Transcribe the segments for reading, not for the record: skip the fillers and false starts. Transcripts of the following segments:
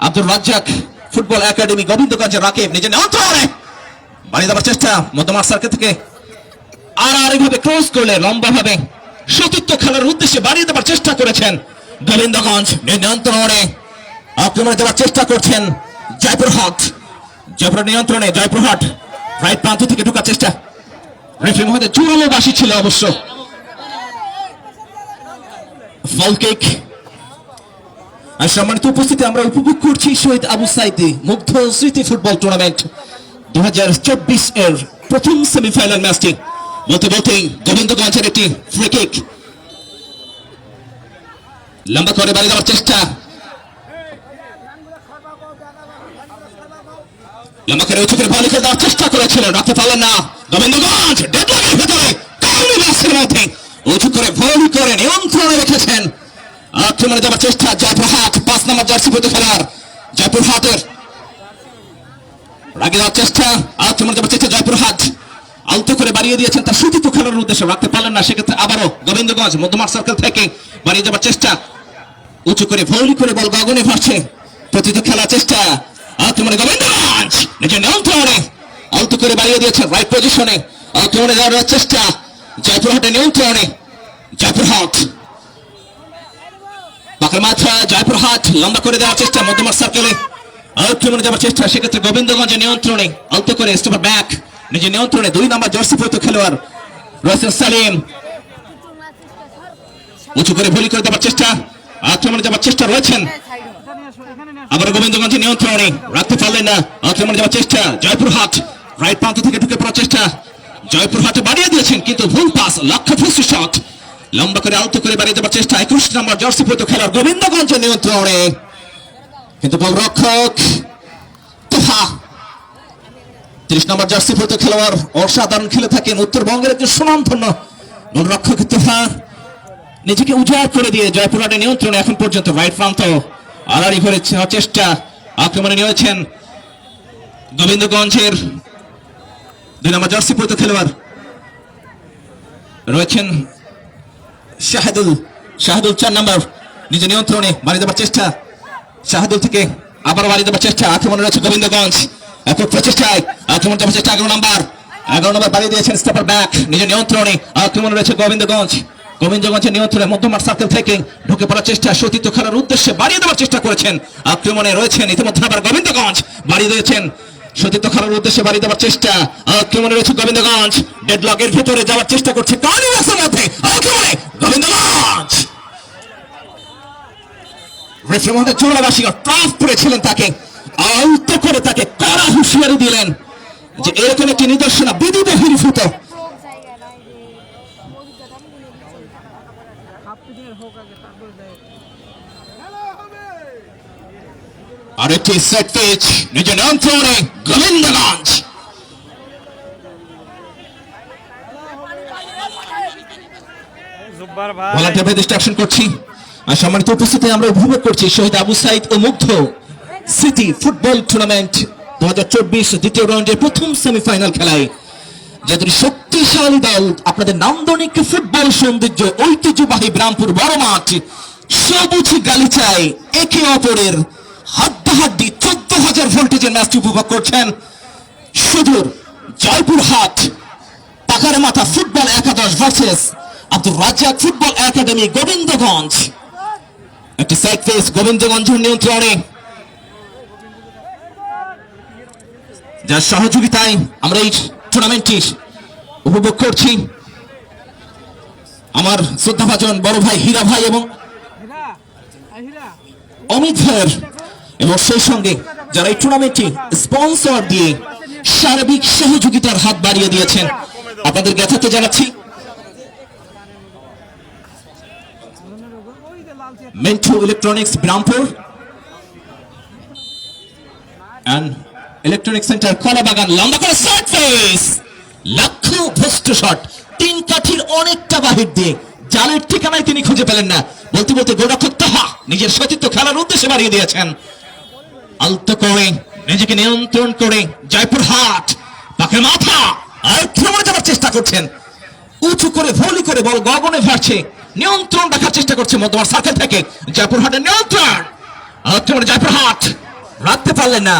Abdur Razzak football academy গোবিন্দগঞ্জের Rakib নিজে নিয়ন্ত্রণে বাড়িয়ে দেওয়ার চেষ্টা মধ্যমাঠ সার্কেল থেকে আর এইভাবে ক্রস করলে লম্বা ভাবে সতীর্থ খেলার উদ্দেশ্যে বাড়িয়ে দেওয়ার চেষ্টা করেছেন গোবিন্দগঞ্জ নিয়ন্ত্রণে আক্রমণে দেওয়ার চেষ্টা করছেন জয়পুরহাট নিয়ন্ত্রণে জয়পুরহাট রাইট প্রান্ত থেকে ঢোকার চেষ্টা রেফারি মহোদয় জোরালো বাসি ছিল অবশ্য ফাউল কিক আর সম্মানিত উপস্থিতি আমরা উপভোগ করছি শহীদ আবু সাইদ মুগ্ধ স্মৃতি ফুটবল টুর্নামেন্ট 2024 এর প্রথম সেমিফাইনাল ম্যাচটি বলতে বলতেই গোবিন্দগঞ্জের একটি ফ্রি কিক লম্বা করে বাড়ি দেওয়ার চেষ্টা লম্বা করে উঁচু করে ভলি করে দেওয়ার চেষ্টা করেছিলেন রাখতে পারলেন না গোবিন্দগঞ্জ ডেডলকের ভেতরে কাউনি বাসের মধ্যে উঁচু করে ভলি করে নিয়ন্ত্রণে রেখেছেন আক্রমণে যাওয়ার চেষ্টা জয়পুরহাট 5 নম্বর জার্সি পরে খেলার জয়পুরহাটের রাগে দেওয়ার চেষ্টা আক্রমণে যাওয়ার চেষ্টা জয়পুরহাট আলতো করে বাড়িয়ে দিয়েছেন তার সতীর্থ খেলার উদ্দেশ্যে রাখতে পারলেন না সেক্ষেত্রে আবারও গোবিন্দগঞ্জ মধ্যমাঠ সার্কেল থেকে বাড়িয়ে যাওয়ার চেষ্টা উঁচু করে ভলি করে বল গগনে ভাসছে প্রতিটি খেলার চেষ্টা আক্রমণে গোবিন্দগঞ্জ নিজের নিয়ন্ত্রণে আলতো করে বাড়িয়ে দিয়েছেন রাইট পজিশনে আক্রমণে যাওয়ার চেষ্টা জয়পুরহাটের নিয়ন্ত্রণে জয়পুরহাট পাকের মাথা জয়পুরহাট লম্বা করে দেওয়ার চেষ্টা মধ্যমাঠ সার্কেলে আক্রমণে যাওয়ার চেষ্টা সেক্ষেত্রে গোবিন্দগঞ্জের নিয়ন্ত্রণে আলতো করে স্টপার ব্যাক নিজের নিয়ন্ত্রণে 2 নম্বর জার্সি পরে খেলোয়াড় রয়েছেন সালিম উঁচু করে ভলি করে দেওয়ার চেষ্টা আক্রমণে যাওয়ার চেষ্টা রয়েছেন আবার গোবিন্দগঞ্জের নিয়ন্ত্রণে রাখতে পারলেন না আক্রমণে যাওয়ার চেষ্টা জয়পুরহাট রাইট প্রান্ত থেকে ঢুকে পড়ার চেষ্টা জয়পুরহাটে বাড়িয়ে দিয়েছেন কিন্তু ভুল পাস লক্ষ্য ফুসি শট লম্বা করে আলতো করে বাড়িয়ে দেওয়ার চেষ্টা 21 নম্বর জার্সি পরে খেলোয়াড় গোবিন্দগঞ্জের নিয়ন্ত্রণে কিন্তু গোলরক্ষক তোহা 30 নম্বর জার্সি পরে খেলোয়াড় অসাধারণ খেলে থাকেন উত্তরবঙ্গের একজন সুনামধন্য গোলরক্ষক তোহা নিজেকে উজাড় করে দিয়ে জয়পুরহাটের নিয়ন্ত্রণে এখন পর্যন্ত রাইট প্রান্ত আড়াড়ি করে চেষ্টা আক্রমণে নিয়েছেন গোবিন্দগঞ্জের 2 নম্বর জার্সি পরে খেলোয়াড় রয়েছেন শাহাদুল 4 নম্বর নিজের নিয়ন্ত্রণে বাড়ি দেওয়ার চেষ্টা শাহাদুল থেকে আবার বাড়ি দেওয়ার চেষ্টা আক্রমণে রয়েছে গোবিন্দগঞ্জ একক প্রচেষ্টায় আক্রমণ যাওয়ার চেষ্টা 11 নম্বর বাড়িয়ে দিয়েছেন স্টপার ব্যাক নিজের নিয়ন্ত্রণে আক্রমণে রয়েছে গোবিন্দগঞ্জের নিয়ন্ত্রণে মধ্যমাঠ সার্কেল থেকে ঢুকে পড়ার চেষ্টা সতীর্থ খেলার উদ্দেশ্যে বাড়িয়ে দেওয়ার চেষ্টা করেছেন আক্রমণে রয়েছেন ইতিমধ্যে আবার গোবিন্দগঞ্জ বাড়িয়ে দিয়েছেন সতীর্থ খেলার উদ্দেশ্যে বাড়িয়ে দেওয়ার চেষ্টা আক্রমণে রয়েছে গোবিন্দগঞ্জ ডেডলকের ভিতরে যাওয়ার চেষ্টা করছে কালিবাসের মধ্যে আক্রমণে গোবিন্দগঞ্জ রেফারি মহোদয় জোরাবাসীরা ট্রাফ করেছিলেন তাকে আলতো করে তাকে কড়া হুঁশিয়ারি দিলেন যে এরকম একটি নিদর্শনা বিধি বহির্ভূত আরেকটি সেট পিচ নিজের নিয়ন্ত্রণে গোবিন্দগঞ্জ ভলান্টিয়ার ডিস্ট্রাকশন করছি আর সম্মানিত উপস্থিতি আমরা উপভোগ করছি শহীদ আবু সাইদ ও মুগ্ধ সিটি ফুটবল টুর্নামেন্ট 2024 দ্বিতীয় রাউন্ডের প্রথম সেমিফাইনাল খেলায় যাদের শক্তিশালী দল আপনাদের নান্দনিক ফুটবল সৌন্দর্য ঐতিহ্যবাহী ব্রাহ্মপুর বড় মাঠ সবুজ গালিচায় একে অপরের হাড্ডাহাড্ডি 14,000 ভোল্টেজের ম্যাচটি উপভোগ করছেন সুদূর জয়পুরহাট পাকার মাথা ফুটবল একাদশ versus Abdur Razzak football academy Gobindaganj একটি সাইড ফেস গোবিন্দগঞ্জের নিয়ন্ত্রণে যার সহযোগিতায় আমরা এই টুর্নামেন্টটি উপভোগ করছি আমার শ্রদ্ধাভাজন বড় ভাই হীরা ভাই এবং অমিত ভাইয়ের এবং সেই সঙ্গে যারা এই টুর্নামেন্টটি স্পন্সর দিয়ে সার্বিক সহযোগিতার হাত বাড়িয়ে দিয়েছেন আপনাদের জ্ঞাতার্থে জানাচ্ছি Mentu electronics ব্রাহ্মপুর and electronic centre কলাবাগান লম্বা করে শট ফেস লক্ষ্য ভ্রষ্ট শট 3 কাঠির অনেকটা বাহির দিয়ে জালের ঠিকানায় তিনি খুঁজে পেলেন না বলতে বলতে গোলরক্ষক তাহা নিজের সতীর্থ খেলার উদ্দেশ্যে বাড়িয়ে দিয়েছেন আলতো করে নিজেকে নিয়ন্ত্রণ করে জয়পুরহাট পাকের মাথা আক্রমণে যাওয়ার চেষ্টা করছেন উঁচু করে ভলি করে বল গগনে ভাসছে নিয়ন্ত্রণ রাখার চেষ্টা করছে মধ্যমাঠ সার্কেল থেকে জয়পুরহাটের নিয়ন্ত্রণ আক্রমণে জয়পুরহাট রাখতে পারলেন না,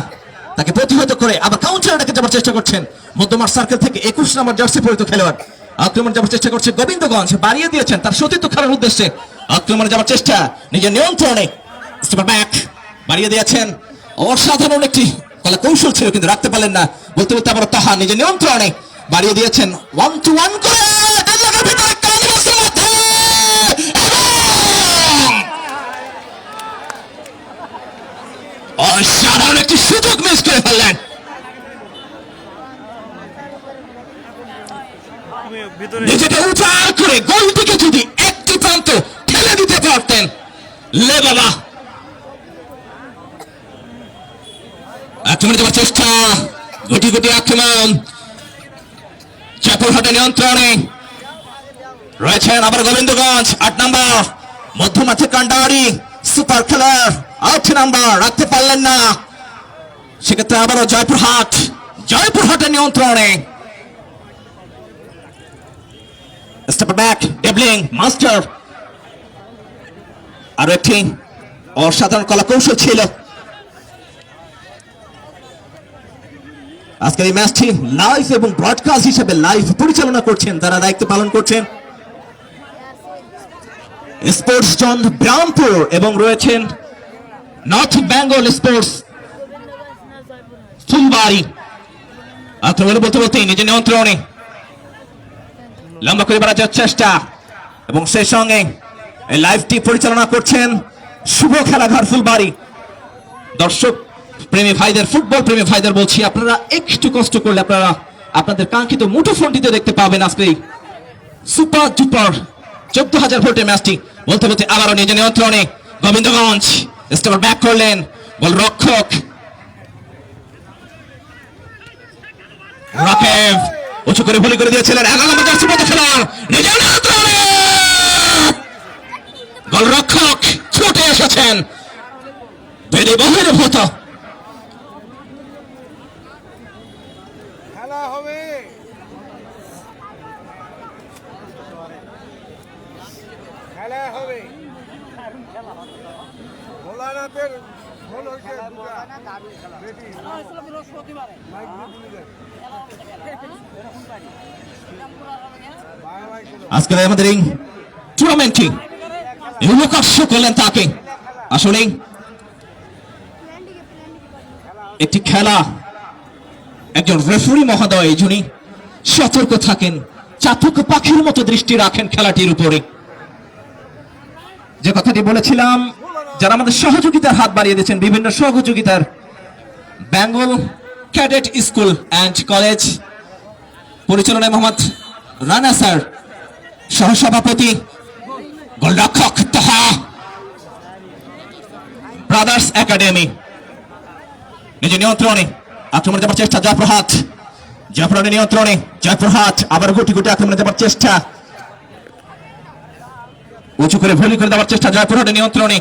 তাকে প্রতিহত করে আবার কাউন্টার রেখে যাওয়ার চেষ্টা করছেন মধ্যমাঠ সার্কেল থেকে 21 নম্বর জার্সি পরিহিত খেলোয়াড়। আক্রমণ যাওয়ার চেষ্টা করছে গোবিন্দগঞ্জ, বাড়িয়ে দিয়েছেন তার সতীর্থ খেলার উদ্দেশ্যে। আক্রমণে যাওয়ার চেষ্টা, নিজের নিয়ন্ত্রণে স্টেপার ব্যাক বাড়িয়ে দিয়েছেন। অসাধারণ একটি কলা কৌশল ছিল, কিন্তু রাখতে পারলেন না। বলতে বলতে আবার তাহা নিজের নিয়ন্ত্রণে বাড়িয়ে দিয়েছেন 1-1 করে অসাধারণ একটি সুযোগ মিস করে ফেললেন। নিজেকে উজাড় করে গোলটিকে যদি একটি প্রান্ত ঠেলে দিতে পারতেন, লে বাবা। আক্রমণে যাওয়ার চেষ্টা, গুটি গুটি আক্রমণ, জয়পুরহাটের নিয়ন্ত্রণে রয়েছেন আবার গোবিন্দগঞ্জ। 8 নম্বর মধ্যমাঠে কান্ডারি সুপার খেলার 8 নম্বর রাখতে পারলেন না, সেক্ষেত্রে আবারও জয়পুরহাটের নিয়ন্ত্রণে। স্টেপ ব্যাক, ডেবলিং, মাস্টার, আরো একটি অসাধারণ কলা কৌশল ছিল। আজকের এই ম্যাচটি লাইভ এবং ব্রডকাস্ট হিসেবে লাইভ পরিচালনা করছেন, তারা দায়িত্ব পালন করছেন স্পোর্টস জন ব্রামপুর এবং রয়েছেন নর্থ বেঙ্গল স্পোর্টস ফুলবাড়ি। আক্রমণে বলতে বলতে নিজের নিয়ন্ত্রণে লম্বা করে বাড়ার চেষ্টা, এবং সেই সঙ্গে এই লাইভটি পরিচালনা করছেন শুভ খেলাঘর ফুলবাড়ি। দর্শক প্রেমী ভাইদের, ফুটবল প্রেমী ভাইদের বলছি, আপনারা একটু কষ্ট করলে আপনারা আপনাদের কাঙ্ক্ষিত মুঠোফোনটিতে দেখতে পাবেন আজকে সুপার ডুপার 14,000 ভোল্টের ম্যাচটি। বলতে বলতে আবারও নিজের নিয়ন্ত্রণে গোবিন্দগঞ্জ স্টেপার ব্যাক করলেন, গোল রক্ষক রাকেব উঁচু করে ভুলি করে দিয়েছিলেন। 11 নম্বর জার্সি পরে খেলোয়াড় নিজের নিয়ন্ত্রণে, গোল রক্ষক ছুটে এসেছেন বেদে বহির্ভূত। খেলা হবে, খেলা হবে। ভোলানাথের গোল হয়েছে আজকের আমাদের এই টুর্নামেন্টটি লোকার্ষ করলেন তাকে। আসলে একটি খেলা, একজন রেফারি মহোদয় যিনি সতর্ক থাকেন, চাতক পাখির মতো দৃষ্টি রাখেন খেলাটির উপরে। যে কথাটি বলেছিলাম, যারা আমাদের সহযোগিতার হাত বাড়িয়ে দিয়েছেন, বিভিন্ন সহযোগিতার Bengal cadet school and college পরিচালনায় মোহাম্মদ রানা স্যার, সহসভাপতি গোলরক্ষক তাহা ব্রাদার্স একাডেমি নিজের নিয়ন্ত্রণে আক্রমণে যাবার চেষ্টা, জয়পুরহাটের নিয়ন্ত্রণে জয়পুরহাট আবার গুটি গুটি আক্রমণে যাবার চেষ্টা, উঁচু করে ভলি করে দেওয়ার চেষ্টা জয়পুরহাটের নিয়ন্ত্রণে।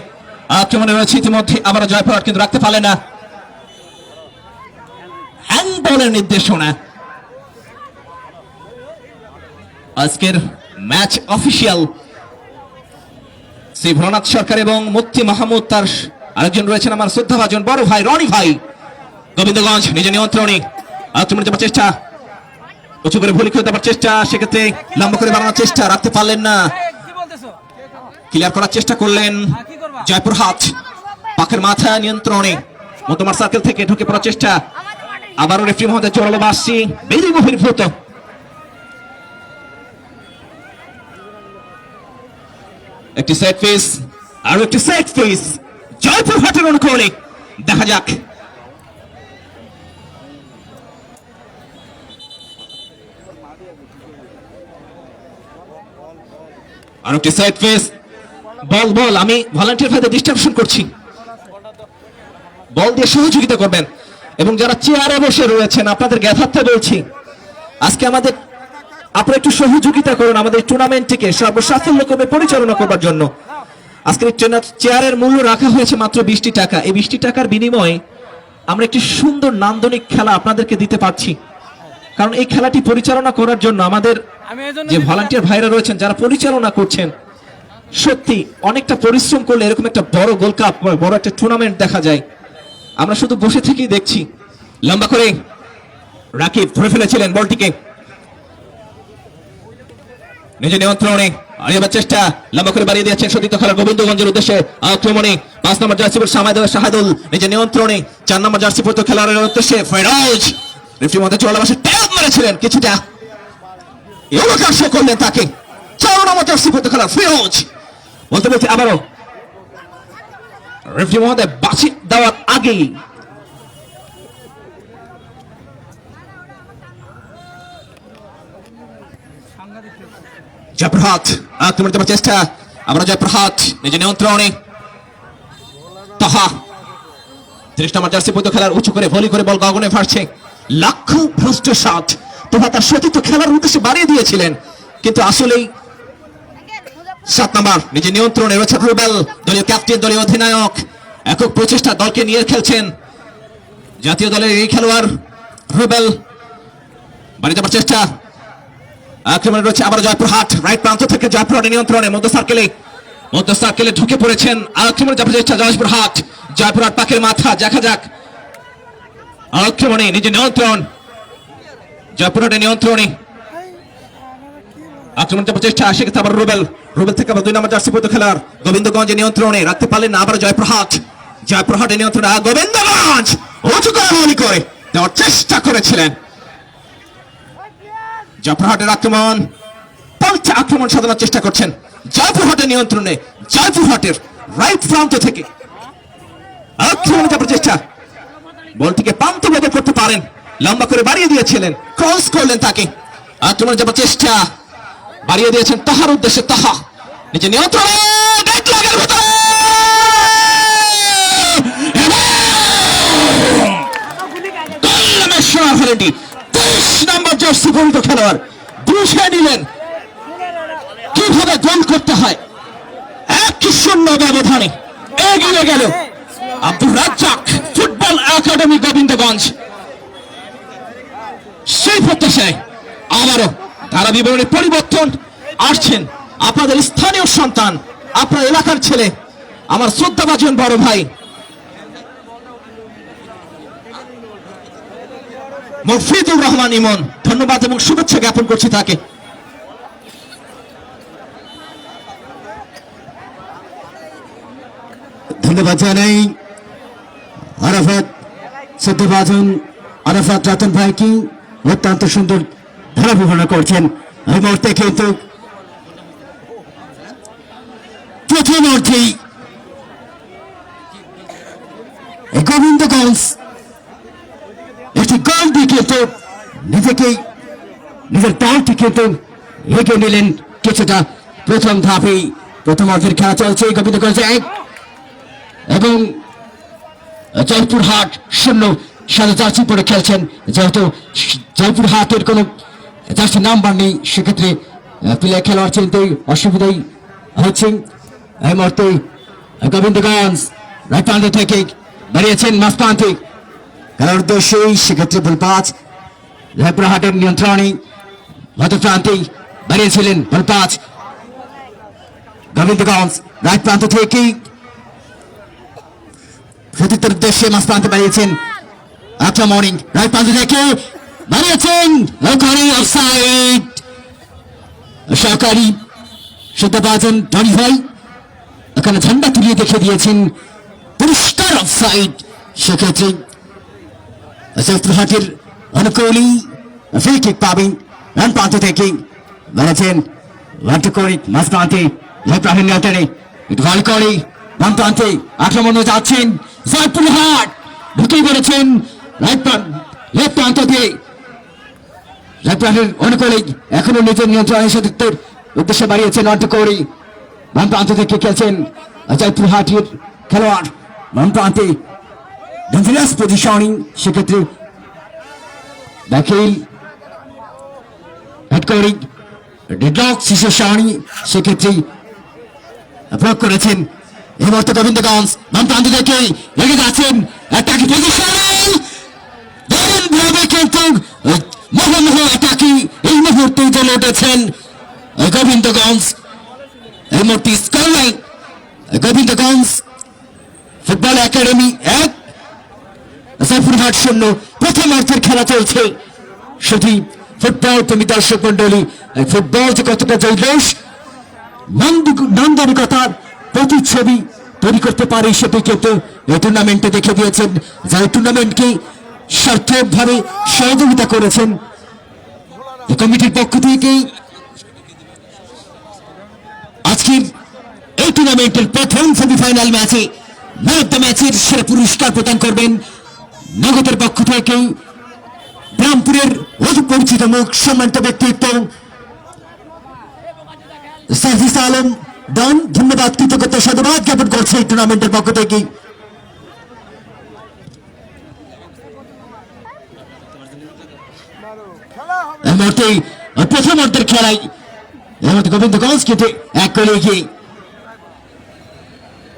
আক্রমণে রয়েছে ইতিমধ্যে আবার জয়পুরহাট, কিন্তু রাখতে পারলে না। হ্যান্ডবলের নির্দেশনা। আজকের ম্যাচ অফিসিয়াল শ্রী ভোলানাথ সরকার এবং মুফতি মাহমুদ, তার আরেকজন রয়েছেন আমার শ্রদ্ধাভাজন বড় ভাই রনি ভাই। গোবিন্দগঞ্জ নিজের নিয়ন্ত্রণে আক্রমণে যাবার চেষ্টা, উঁচু করে ভলি করে দেওয়ার চেষ্টা, সেক্ষেত্রে লম্বা করে বাড়ানোর চেষ্টা, রাখতে পারলেন না। ক্লিয়ার করার চেষ্টা করলেন জয়পুরহাট, পাখের মাথা নিয়ন্ত্রণে মধ্যমাঠ সার্কেল থেকে ঢুকে পড়ার চেষ্টা, আবারও রেফারি মহোদয় জোরালো বাসছি, বেরি বহির্ভূত। একটি সেট পিস, আর একটি সেট পিস জয়পুরহাটের অনুকূলে, দেখা যাক। আর একটি সেট পিস, বল আমি ভলান্টিয়ার ভাইদের ডিস্ট্রাকশন করছি, বল দিয়ে সহযোগিতা করবেন। এবং যারা চেয়ারে বসে রয়েছেন আপনাদের জ্ঞাতার্থে বলছি, আজকে আমাদের আপনারা একটু সহযোগিতা করুন আমাদের টুর্নামেন্টটিকে সর্বসাফল্যক্রমে পরিচালনা করবার জন্য। আজকের চেয়ারের মূল্য রাখা হয়েছে মাত্র 20টি টাকা। এই 20টি টাকার বিনিময়ে আমরা একটি সুন্দর নান্দনিক খেলা আপনাদেরকে দিতে পারছি, কারণ এই খেলাটি পরিচালনা করার জন্য আমাদের যে ভলান্টিয়ার ভাইরা রয়েছেন, যারা পরিচালনা করছেন, সত্যি অনেকটা পরিশ্রম করলে এরকম একটা বড় গোল্ড কাপ, বড় একটা টুর্নামেন্ট দেখা যায়। আমরা শুধু বসে থেকেই দেখছি। লম্বা করে রাকিব ধরে ফেলেছিলেন বলটিকে, নিজে নিয়ন্ত্রণে আর এবার চেষ্টা লম্বা করে বাড়িয়ে দিয়েছেন সতীর্থ খেলার গোবিন্দগঞ্জের উদ্দেশ্যে আক্রমণে 5 নম্বর জার্সি পরে শাহাদুল নিজে নিয়ন্ত্রণে 4 নম্বর জার্সি পরে খেলোয়াড়ের উদ্দেশ্যে ফেরোজ রেফারির মধ্যে চলে বসে ট্যাপ মেরেছিলেন কিছুটা এলোকাশ করলেন তাকে। 4 নম্বর জার্সি পরে খেলোয়াড় ফেরোজ বলতে বলতে আবারও রেফারি মহোদয় বাঁচি দেওয়ার আগেই জয়প্রহাট আক্রমণ করার চেষ্টা, আবার জয়প্রহাট নিজে নিয়ন্ত্রণে তাহা 30 নম্বর জার্সি পরে খেলার উঁচু করে ভলি করে বল গগনে ভাসছে। লাখো ভ্রষ্ট শট তোমরা তার সতীর্থ খেলার উদ্দেশ্যে বাড়িয়ে দিয়েছিলেন, কিন্তু আসলেই 7 নম্বর নিজে নিয়ন্ত্রণে রয়েছে রুবেল, দলীয় ক্যাপ্টেন দলীয় অধিনায়ক, একক প্রচেষ্টা দলকে নিয়ে খেলছেন জাতীয় দলের এই খেলোয়াড় রুবেল। বাড়িয়ে যাবার চেষ্টা, আক্রমণে রয়েছে আবার জয়প্রহাট, রাইট প্রান্ত থেকে জয়প্রহাটের নিয়ন্ত্রণে মধ্য সার্কেলে ঢুকে পড়েছেন। আক্রমণে যাবার চেষ্টা জয়প্রহাট পাকের মাথা, দেখা যাক আক্রমণে নিজে নিয়ন্ত্রণ জয়প্রহাটের নিয়ন্ত্রণে আক্রমণ যাবার চেষ্টা, সেক্ষেত্রে আবার রুবেল থেকে আবার 2 নম্বর জার্সি পরে খেলার গোবিন্দগঞ্জের নিয়ন্ত্রণে রাখতে পারলেন না, আবার জয়প্রহাটের নিয়ন্ত্রণে গোবিন্দগঞ্জ উঁচু করে গুলি করে দেওয়ার চেষ্টা করেছিলেন। জয়প্রহাটের আক্রমণ পাল্টা আক্রমণ সাধনার চেষ্টা করছেন জয়প্রহাটের নিয়ন্ত্রণে, জয়প্রহাটের রাইট প্রান্ত থেকে আক্রমণ যাবার চেষ্টা, বলটিকে প্রান্ত বেদে করতে পারেন, লম্বা করে বাড়িয়ে দিয়েছিলেন, ক্রস করলেন তাকে। আক্রমণ যাবার চেষ্টা বাড়িয়ে দিয়েছেন তাহার উদ্দেশ্যে, তাহা নিজে নিয়ন্ত্রণে 23 নম্বর জার্সি পরিহিত খেলোয়াড় বুঝে নিলেন কিভাবে গোল করতে হয়। 1-0 ব্যবধানে এগিয়ে গেল আব্দুর রাজ্জাক ফুটবল একাডেমি গোবিন্দগঞ্জ। সেই প্রত্যাশায় আবারও ধারা বিবরণী পরিবর্তন আসছেন আপনাদের স্থানীয় সন্তান, আপনার এলাকার ছেলে, আমার শ্রদ্ধাভাজন বড় ভাই মফিদুর রহমান ইমন। ধন্যবাদ এবং শুভেচ্ছা জ্ঞাপন করছি তাকে। ধন্যবাদ জানাই আরাফাত শ্রদ্ধাভাজন আরাফাত রতন ভাইকে, অত্যন্ত সুন্দর ধারা বিবরণ করছেন। এই মুহূর্তে কিন্তু প্রথম অর্থেই গোবিন্দগঞ্জ একটি গোল দিয়ে কিন্তু নিজের দলটি কিন্তু এগিয়ে নিলেন কিছুটা। প্রথম ধাপেই প্রথম অর্ধের খেলা চলছে, গোবিন্দগঞ্জ 1 এবং জয়পুরহাট 0। সাদা জার্সি পরে খেলছেন, যেহেতু জয়পুরহাটের কোনো জার্সি নাম্বার নেই, সেক্ষেত্রে প্লেয়ার খেলোয়াড় চিনতে অসুবিধাই হচ্ছে। এই মুহূর্তে গোবিন্দগঞ্জ রাইট প্রান্ত থেকে দাঁড়িয়েছেন মাঝ প্রান্তে খেলার উদ্দেশ্যে, সেক্ষেত্রে বল পাঁচ জয়পুরহাটের নিয়ন্ত্রণে মধ্য প্রান্তে দাঁড়িয়েছিলেন বল পাঁচ গোবিন্দগঞ্জ রাইট প্রান্ত থেকে সতীর্থের উদ্দেশ্যে মাঝ প্রান্তে বাড়িয়েছেন আক্রমণে, রাইট প্রান্ত থেকে বাড়িয়েছেন ওখানে অফসাইড। সহকারী শ্রদ্ধাভাজন টনি ভাই এখানে ঝান্ডা তুলিয়ে দেখে দিয়েছেন পরিষ্কার অফসাইড। সেক্ষেত্রে জয়পুরহাটের অনুকূলী ফ্রি কিক পাবেন রান প্রান্ত থেকে, বেড়েছেন মাঝ প্রান্তে জয়প্রহাটের নিয়ন্ত্রণে ভালো করে বাম প্রান্তে আক্রমণে যাচ্ছেন জয়পুরহাট, ঢুকেই বেড়েছেন লেফট প্রান্ত দিয়ে জয়পুরহাটের অনুকূলে এখনো নিজের নিয়ন্ত্রণে সতীর্থের উদ্দেশ্যে বাড়িয়েছেন অন্তকৌড়ি, বাম প্রান্ত থেকে খেলছেন জয়পুরহাটের খেলোয়াড় বাম প্রান্তে ডেঞ্জারাস পজিশনিং, সেক্ষেত্রে দাখিল হেডকৌড়ি ডেডলক সিচুয়েশনে সেক্ষেত্রে প্রয়োগ করেছেন। এই মুহূর্তে গোবিন্দগঞ্জ বাম প্রান্ত থেকে লেগে যাচ্ছেন অ্যাটাকিং পজিশনে, দারুণভাবে কিন্তু মোহাম্মদ অ্যাটাকি এই মুহূর্তে জ্বলে উঠেছেন গোবিন্দগঞ্জ। এই মুহূর্তে scoreline Gobindaganj football academy 1 Joypurhat 0 প্রথম অর্ধের খেলা চলছে। শুধু ফুটবল তুমি দর্শক মন্ডলী, এই ফুটবল যে কতটা জৈলস নান্দনিকতার প্রতিচ্ছবি তৈরি করতে পারে সেটি কিন্তু এই টুর্নামেন্টে দেখে দিয়েছেন, যারা টুর্নামেন্টকে সার্থকভাবে সহযোগিতা করেছেন এই কমিটির পক্ষ থেকেই। আজকের এই টুর্নামেন্টের প্রথম সেমিফাইনাল ম্যাচে ম্যান অফ দ্য ম্যাচের সেরা পুরস্কার প্রদান করবেন নগদের পক্ষ থেকে রামপুরের অতি পরিচিত মুখ সম্মানিত ব্যক্তিত্ব সাজিস আলম ডন। ধন্যবাদ, কৃতজ্ঞতা, সাধুবাদ জ্ঞাপন করছে এই টুর্নামেন্টের পক্ষ থেকে। খেলা হবে। এই মুহূর্তে প্রথম অর্ধের খেলায় এই মুহূর্তে গোবিন্দগঞ্জ কিন্তু 1 গোলে এগিয়ে।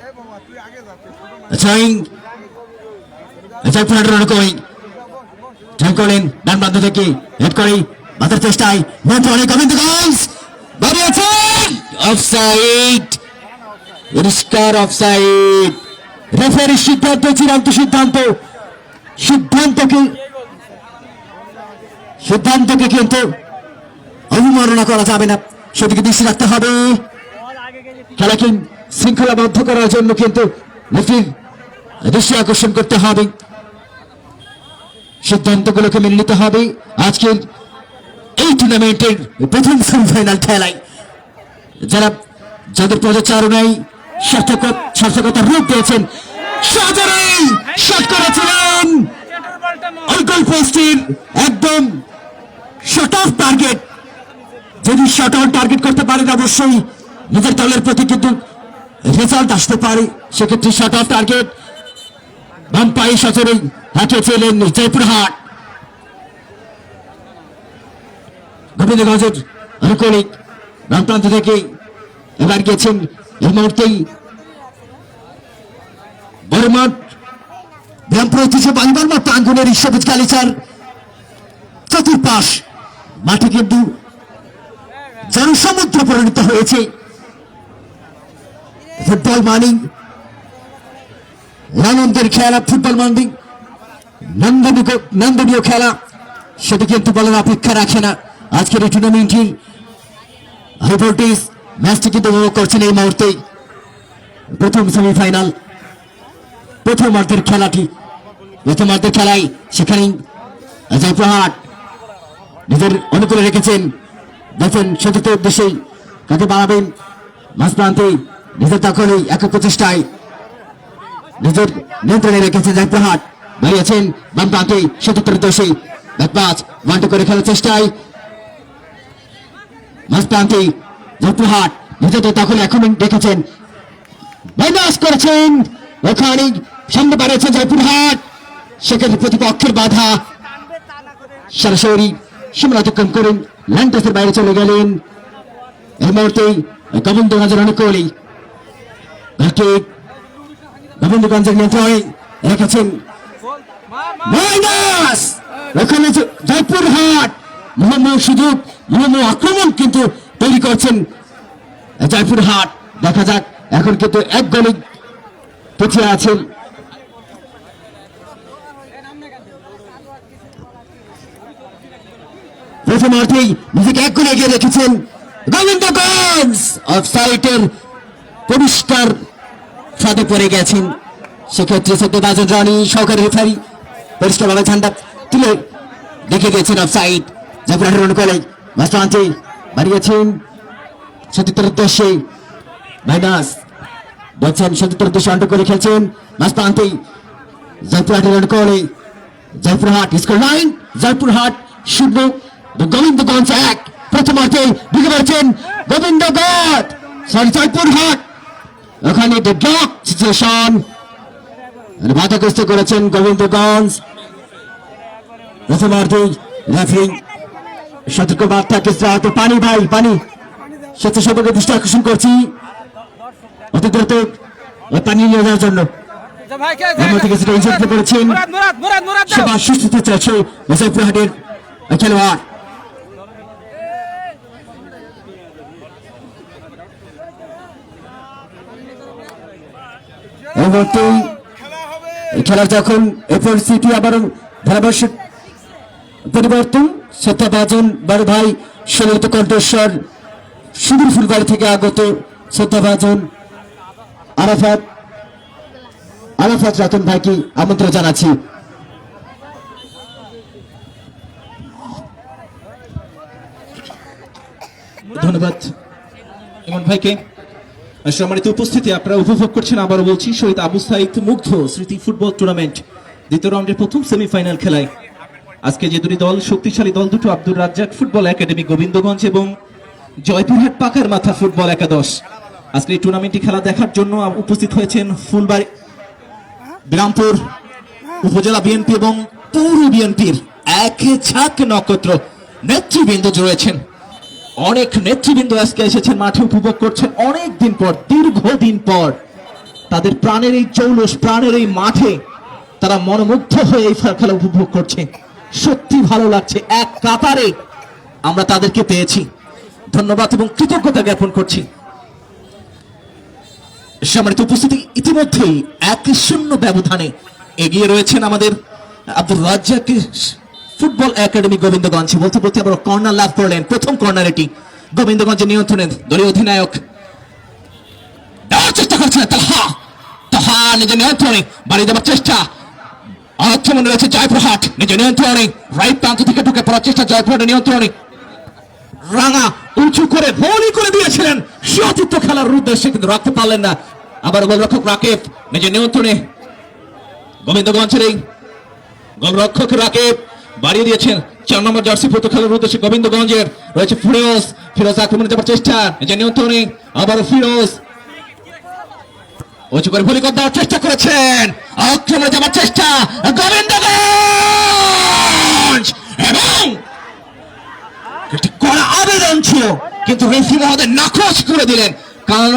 এ বাবা তুই আগে যাচ্ছে। ছয়িং জয়পুরহাটের অনুকূল জয় করেন ডান প্রান্ত থেকে হেড করে বাঁধার চেষ্টায় নিয়ন্ত্রণে গোবিন্দগঞ্জ বাড়িয়েছেন, অফসাইড, পরিষ্কার অফসাইড। রেফারির সিদ্ধান্ত চূড়ান্ত সিদ্ধান্তকে কিন্তু অবমাননা করা যাবে না, সেদিকে দৃষ্টি রাখতে হবে। খেলাকে শৃঙ্খলাবদ্ধ করার জন্য কিন্তু রেফারির দৃষ্টি আকর্ষণ করতে হবে, সিদ্ধান্তগুলোকে মেনে নিতে হবে। আজকের এই টুর্নামেন্টের প্রথম সেমিফাইনাল খেলায় যাদের পদচারণায় সার্থকতার রূপ দিয়েছেন, সাজারাই শট করেছিলেন ওই গোল পোস্টের একদম শট অফ টার্গেট। যদি শট অন টার্গেট করতে পারেন অবশ্যই নিজের দলের প্রতি কিন্তু রেজাল্ট আসতে পারে, সেক্ষেত্রে শট অফ টার্গেট বাম পায়ে সচরে হাঁটিয়েছিলেন জয়পুরহাট। গোবিন্দগঞ্জের অনুকূলে বাম প্রান্ত থেকে এবার গেছেন এই মুহূর্তেই বড়মাঠ ব্যায়ামপুর ঐতিহ্য বাংলার মা প্রাঙ্গনের সবুজ গালিচার চতুর্পাশ মাঠে কিন্তু জনসমুদ্র পরিণত হয়েছে। ফুটবল মানি আনন্দের খেলা, ফুটবল মানি নন্দনীয় খেলা, সেটি কিন্তু বলার অপেক্ষা রাখে না। আজকের এই টুর্নামেন্টের হাই ভোল্টেজ ম্যাচটি কিন্তু উপভোগ করছেন এই মুহূর্তে প্রথম সেমিফাইনাল প্রথম অর্ধের খেলায় সেখানেই জয়পুরহাট নিজের অনুকূলে রেখেছেন। দেখেন সতীর্থ উদ্দেশ্যেই কাকে বাড়াবেন মাঝ প্রান্তে নিজের দখলে একক প্রচেষ্টায় নিজের নিয়ন্ত্রণে রেখেছেন জয়পুরহাট। বাড়িয়েছেন বাম প্রান্তে সতীর্থের উদ্দেশ্যে ব্যাকপাস ওয়ান্টু করে খেলার চেষ্টায় মাঝ প্রান্তে জয়পুরহাট নিজেদের দখলে এখন রেখেছেন, মাইনাস করেছেন ওখানে সামনে বাড়িয়েছেন জয়পুরহাট, সেক্ষেত্রে প্রতিপক্ষের বাধা সরাসরি সীমা অতিক্রম করেন ল্যান্ডাসের বাইরে চলে গেলেন। এই মুহূর্তে গোবিন্দগঞ্জের অনুকূলে গোবিন্দগঞ্জের নিয়ন্ত্রণে রেখেছেন মাইনাস ওখানে জয়পুরহাট মুহুর্মুহ আক্রমণ কিন্তু তৈরি করছেন জয়পুরহাট। দেখা যাক, এখন কিন্তু 1 গোলে পিছিয়ে আছেন। প্রথমার্ধেই নিজেকে 1 গোলে এগিয়ে রেখেছেন গোবিন্দগঞ্জ। অফসাইডের পরিষ্কার ফাঁদে পড়ে গেছেন, সেক্ষেত্রে সত্যবাজন রানী সহকারী রেফারি পরিষ্কারভাবে ঝান্ডা তুলে দেখে গেছেন অফসাইড। জয়পুরহাটের অনুকূলে মাঝ প্রান্তে বাড়িয়েছেন সতীর্থের উদ্দেশ্যে মাইনাস বলছেন সতীর্থের উদ্দেশ্যে অন্ট করে খেলছেন মাঝ প্রান্তে জয়পুরহাটের অনুকূলে জয়পুরহাট স্কোর লাইন জয়পুরহাট 0 গোবিন্দগঞ্জ 1। প্রথমার্ধে ঢুকে পড়েছেন জয়পুরহাট, ওখানে ব্লক সিচুয়েশন বাধাগ্রস্ত করেছেন গোবিন্দগঞ্জ। প্রথমার্ধে রেফারি সতর্ক বার্তা হাতে পানি স্বেচ্ছাসেবকের দৃষ্টি আকর্ষণ করছি অতি দ্রুত পানি নিয়ে যাওয়ার জন্য। করেছেন সেবা সুস্থিতি চাইছে জয়পুরহাটের খেলোয়াড়। খেলার যখন পরিস্থিতি আবারও ধারাভাষ্যিক পরিবর্তন, শ্রদ্ধাভাজন বড় ভাই সুললিত কণ্ঠস্বর সুদূর ফুলবাড়ি থেকে আগত শ্রদ্ধাভাজন আরাফাত রতন ভাইকে আমন্ত্রণ জানাচ্ছি। ধন্যবাদ ইমন ভাইকে। সম্মানিত উপস্থিতি, আপনারা উপভোগ করছেন, আবারও বলছি, শহীদ আবু সাইদ মুগ্ধ স্মৃতি ফুটবল টুর্নামেন্ট দ্বিতীয় রাউন্ডের প্রথম সেমিফাইনাল খেলায় আজকে যে দুটি দল, শক্তিশালী দল দুটো, আব্দুর রাজ্জাক ফুটবল একাডেমি গোবিন্দগঞ্জ এবং জয়পুরহাট পাকার মাথা ফুটবল একাদশ, আজকে এই টুর্নামেন্টটি খেলা দেখার জন্য উপস্থিত হয়েছেন ফুলবাড়ি, বিরামপুর উপজেলা বিএনপি এবং পৌর বিএনপির এক ঝাঁক নক্ষত্র নেতৃবৃন্দ রয়েছেন। অনেক নেতৃবৃন্দ আজকে এসেছেন, মাঠে উপভোগ করছেন অনেক দিন পর, দীর্ঘদিন পর তাদের প্রাণের এই জৌলুস, প্রাণের এই মাঠে তারা মনোমুগ্ধ হয়ে এই খেলা উপভোগ করছে। সত্যি ভালো লাগছে, এক কাতারে আমরা তাদেরকে পেয়েছি। ধন্যবাদ এবং কৃতজ্ঞতা জ্ঞাপন করছি। সম্মানিত উপস্থিতি, ইতিমধ্যেই 1-0 ব্যবধানে এগিয়ে রয়েছেন আমাদের আব্দুর রাজ্জাক ফুটবল একাডেমি গোবিন্দগঞ্জ। বলতে বলতে আবার কর্নার লাভ করলেন, প্রথম কর্নার এটি গোবিন্দগঞ্জের নিয়ন্ত্রণে দলীয় অধিনায়ক দেওয়ার চেষ্টা করছেন তাহা নিজের নিয়ন্ত্রণে বাড়িয়ে দেওয়ার চেষ্টা। আক্রমণে রয়েছে জয়পুরহাট, নিজের নিয়ন্ত্রণে রাইট প্রান্ত থেকে ঢুকে পড়ার চেষ্টা জয়পুরহাটের নিয়ন্ত্রণে। রাঙা উঁচু করে ভলি করে দিয়েছিলেন সতীর্থ খেলার উদ্দেশ্যে, কিন্তু রাখতে পারলেন না। আবার গোলরক্ষক রাকিব নিজের নিয়ন্ত্রণে গোবিন্দগঞ্জের এই গোলরক্ষক রাকিব বাড়িয়ে দিয়েছেন 4 নম্বর জার্সি পরতে খেলার উদ্দেশ্যে গোবিন্দগঞ্জের রয়েছে ফিরোজ আক্রমণে যাবার চেষ্টা, নিজের নিয়ন্ত্রণে আবারও ফিরোজ উঁচু করে ভলি দেওয়ার চেষ্টা করেছেন, আক্রমণে যাবার চেষ্টা গোবিন্দগঞ্জ, এবং একটি কড়া আবেদন ছিল কিন্তু রেফি মহোদয় নাকচ করে দিলেন, কারণ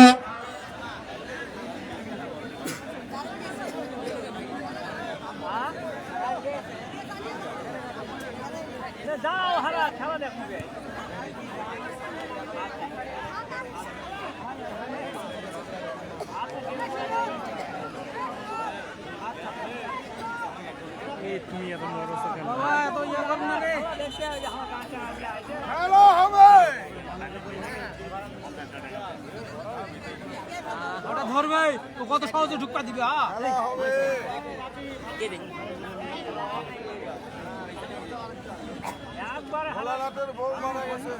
খেলা হবে। ওটা ধরবে তো কত সহজে ঢুকা দিবে। খেলা হবে। ভোলানাথের বউ মারা গেছে।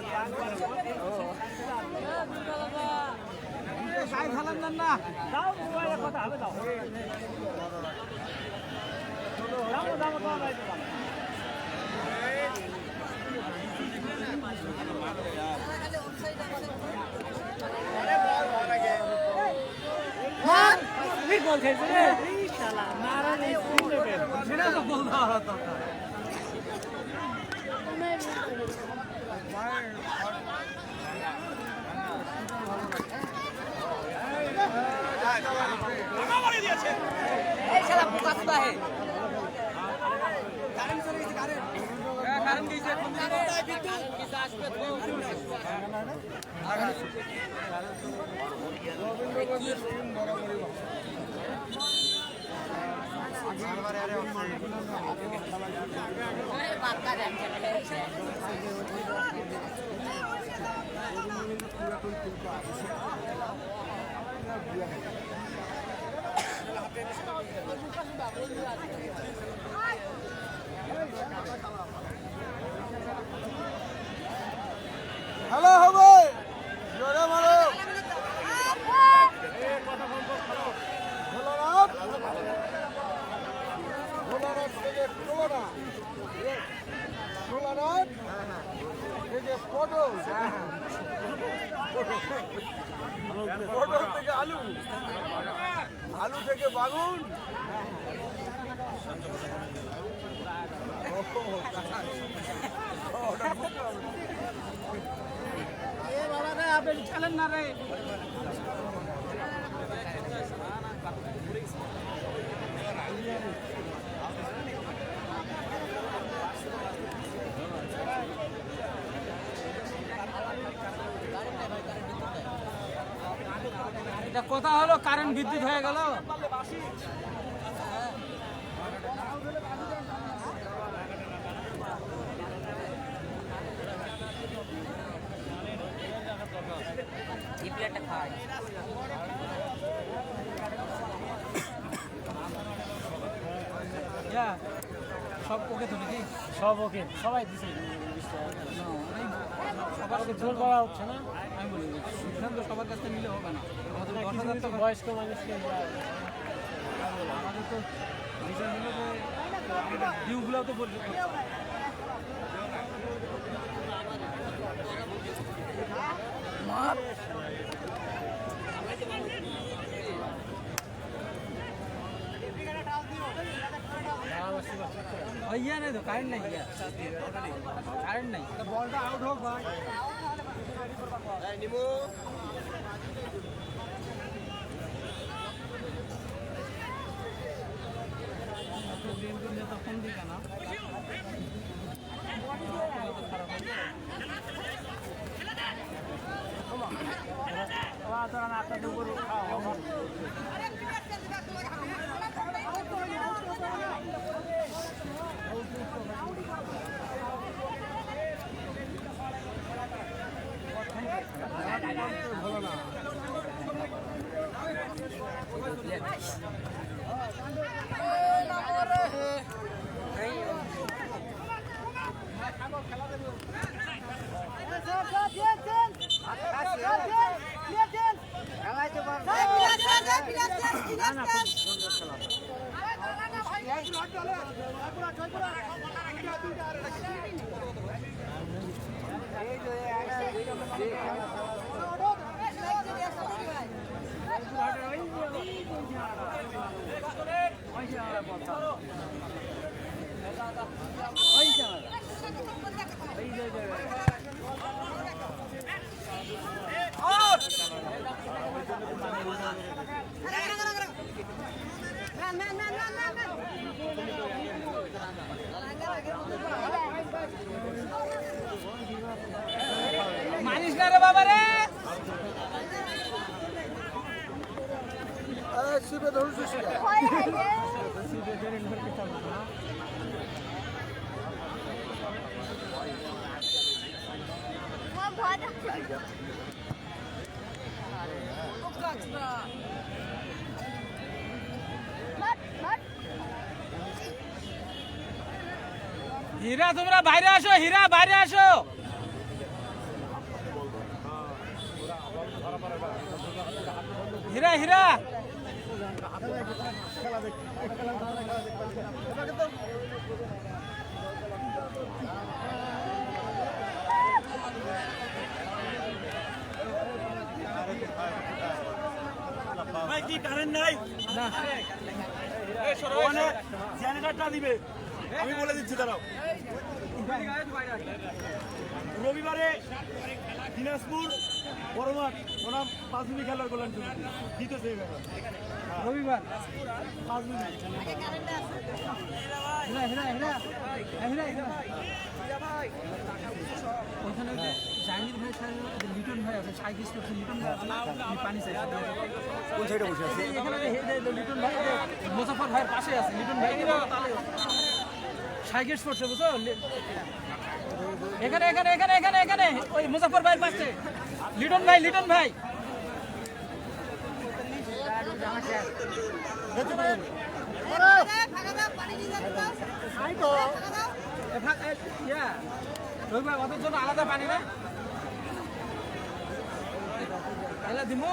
না দাও মোবাইলের কথা হবে, দাও দাও দাও দাও। গোল খেয়েছে রে শালা, মারা নেই সেটা তো গোল দেওয়া হতো। এই শালা পোকা পোকা হে কারেন্ট চলে গেছে, কারেন্ট গেছে কোন দিকে বিদ্যুৎ কিছু আসবে তো খেলা হবে। জোরে মারো। ভোলানাথ থেকে ভোলানাথ থেকে পটল, পটল থেকে আলু, আলু থেকে বাগুন, খেলেন না রে। এটা কথা হলো কারেন্ট বিদ্যুৎ হয়ে গেল। সব ওকে তো নাকি সব ওকে সবাই দিছে সবার জোর করা হচ্ছে না আমি বলি সিদ্ধান্ত সবার কাছে নিলে হবে না আমাদের 10,000 তো বয়স্ক মানুষকে আমাদের তো বিষয় হলো যে ডিউগুলো তো বলতে भैया नहीं तो कारण नहीं है कारण नहीं तो बॉल का आउट हो भाई तो फोन दिखा ना मानिश करे बाबा रे শিবে ধরুন हीरा तुम्हारा बाहर आसो हीरा बाहर आसो हीरा हीरा ভাই কি কারেন্ট নাই না ওখানে জেনারেটরটা দিবে আমি বলে দিচ্ছি দাঁড়াও রবিবারে দিনাজপুর বড় মাঠ ওনার 5 মিনিট খেলার গোলান দিতেছে रविवार 5 মিনিট हीरा हीरा हीरा हीरा हीरा ওখানে জাহাঙ্গীর ভাই লিটন ভাই আছে সাইকিস্ট আছে লিটন ভাই পানি চাইছে কোন সাইডে বসে আছে এখানে লিটন ভাই মুসাফর ভাইয়ের পাশে আছে লিটন ভাই সাইকিস্ট করছে বুঝছো এখানে এখানে এখানে এখানে এখানে ওই মুসাফর ভাইয়ের পাশে লিটন ভাই ওদের জন্য আলাদা পানি না দিমু